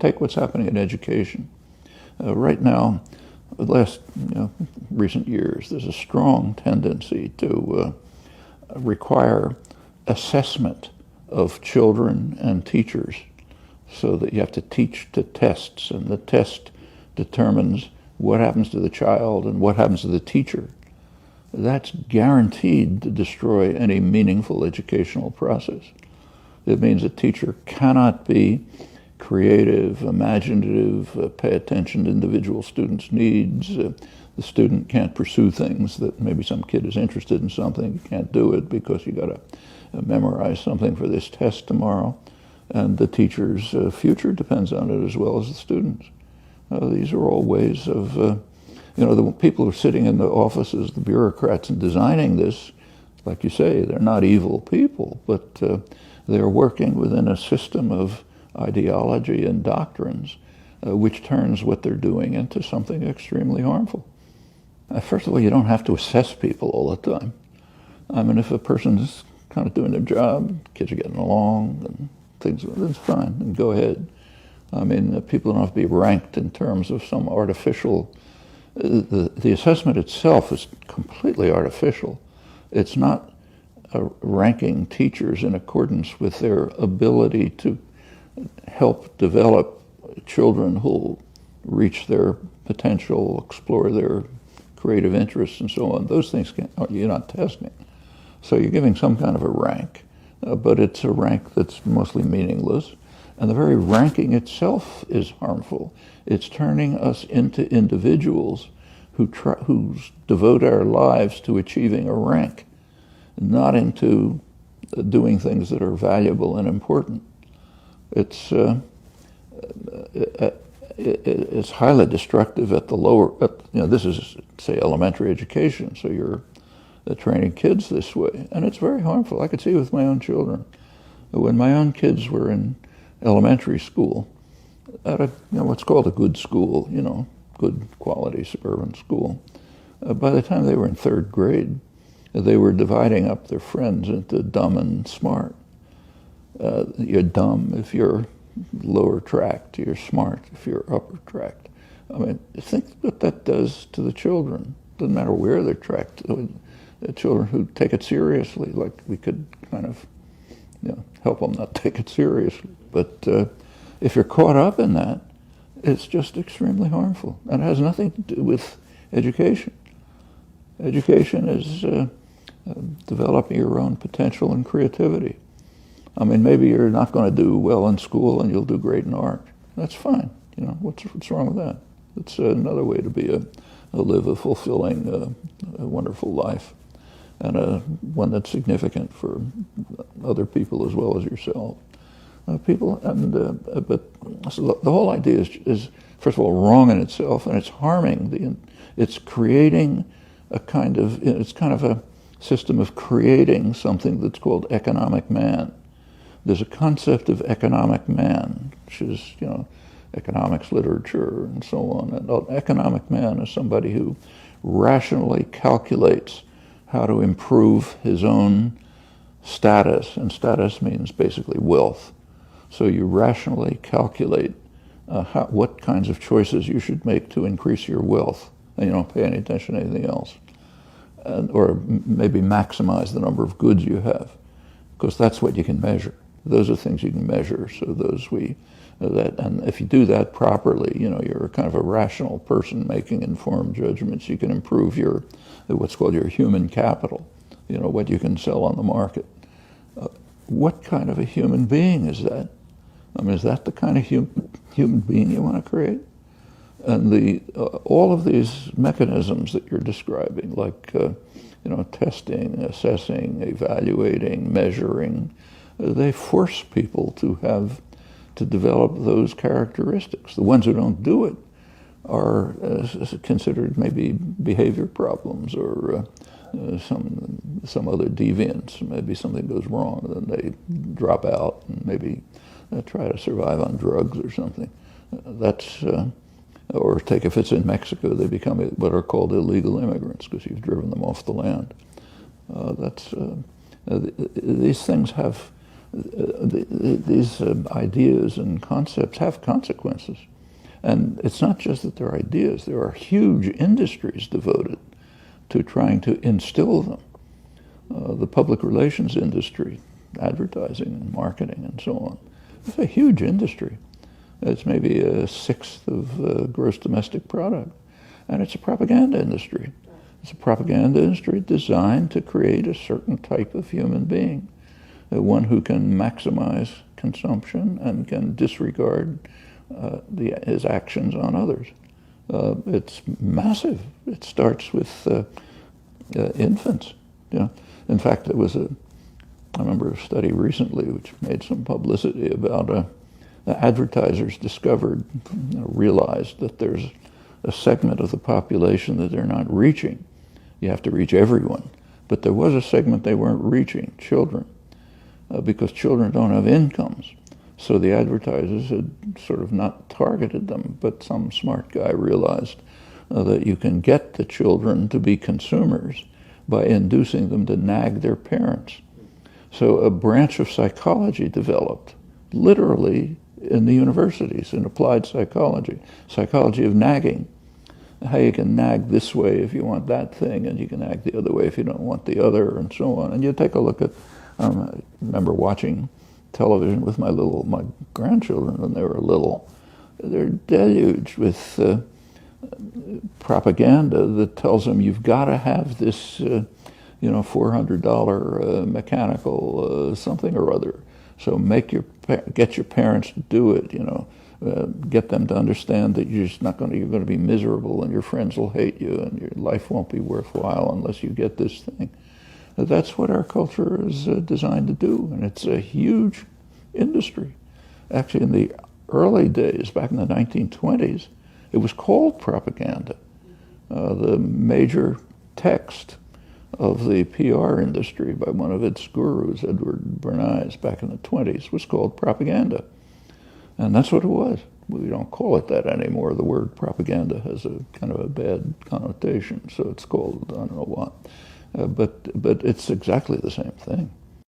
take what's happening in education. Right now, the last recent years, there's a strong tendency to require assessment of children and teachers, so that you have to teach to tests, and the test determines what happens to the child and what happens to the teacher. That's guaranteed to destroy any meaningful educational process. It means a teacher cannot be creative, imaginative, pay attention to individual students' needs. The student can't pursue things that maybe some kid is interested in something. You can't do it because you got to memorize something for this test tomorrow. And the teacher's future depends on it as well as the students. These are all ways of, the people who are sitting in the offices, the bureaucrats, and designing this, like you say, they're not evil people, but they're working within a system of ideology and doctrines which turns what they're doing into something extremely harmful. First of all, you don't have to assess people all the time. I mean, if a person's kind of doing their job, kids are getting along, and things, that's fine, and go ahead. I mean, people don't have to be ranked in terms of some artificial. The assessment itself is completely artificial. It's not ranking teachers in accordance with their ability to help develop children who'll reach their potential, explore their creative interests, and so on. Those things you're not testing. So you're giving some kind of a rank, but it's a rank that's mostly meaningless. And the very ranking itself is harmful. It's turning us into individuals who devote our lives to achieving a rank, not into doing things that are valuable and important. It's highly destructive at the lower. This is, say, elementary education. So you're training kids this way, and it's very harmful. I could see it with my own children. When my own kids were in elementary school, at what's called a good school, good quality suburban school. By the time they were in third grade, they were dividing up their friends into dumb and smart. You're dumb if you're lower tract, you're smart if you're upper tract. I mean, think what that does to the children. Doesn't matter where they're tracked. The children who take it seriously, like we could kind of help them not take it seriously. But if you're caught up in that, it's just extremely harmful. And it has nothing to do with education. Education is developing your own potential and creativity. I mean, maybe you're not going to do well in school and you'll do great in art. That's fine. What's wrong with that? It's another way to live a fulfilling, a wonderful life, and one that's significant for other people as well as yourself. But so the whole idea is first of all wrong in itself, and it's harming. It's creating it's kind of a system of creating something that's called economic man. There's a concept of economic man, which is economics literature and so on. And an economic man is somebody who rationally calculates how to improve his own status, and status means basically wealth. So you rationally calculate what kinds of choices you should make to increase your wealth, and you don't pay any attention to anything else, or maybe maximize the number of goods you have, because that's what you can measure. Those are things you can measure. So and if you do that properly, you're kind of a rational person making informed judgments. You can improve what's called your human capital, what you can sell on the market. What kind of a human being is that? I mean, is that the kind of human being you want to create? And all of these mechanisms that you're describing, like testing, assessing, evaluating, measuring, they force people to develop those characteristics. The ones who don't do it are considered maybe behavior problems or some other deviance. Maybe something goes wrong, and then they drop out and maybe try to survive on drugs or something. Or if it's in Mexico, they become what are called illegal immigrants because you've driven them off the land. These things have these ideas and concepts have consequences. And it's not just that they're ideas, there are huge industries devoted to trying to instill them. The public relations industry, advertising and marketing and so on. It's a huge industry. It's maybe a sixth of gross domestic product. And it's a propaganda industry. It's a propaganda industry designed to create a certain type of human being, one who can maximize consumption and can disregard his actions on others. It's massive. It starts with infants. You know, in fact, I remember a study recently which made some publicity about the advertisers realized that there's a segment of the population that they're not reaching. You have to reach everyone. But there was a segment they weren't reaching, children, because children don't have incomes. So the advertisers had sort of not targeted them, but some smart guy realized that you can get the children to be consumers by inducing them to nag their parents. So a branch of psychology developed, literally in the universities, in applied psychology of nagging. How you can nag this way if you want that thing, and you can nag the other way if you don't want the other, and so on. And you take a look at, I remember watching television with my grandchildren when they were little. They're deluged with propaganda that tells them you've got to have this, $400 mechanical something or other. So get your parents to do it. Get them to understand that you're going to be miserable, and your friends will hate you, and your life won't be worthwhile unless you get this thing. That's what our culture is designed to do, and it's a huge industry. Actually, in the early days, back in the 1920s, it was called propaganda. The major text of the PR industry by one of its gurus, Edward Bernays, back in the 20s, was called propaganda. And that's what it was. We don't call it that anymore. The word propaganda has a kind of a bad connotation, so it's called I don't know what. But it's exactly the same thing.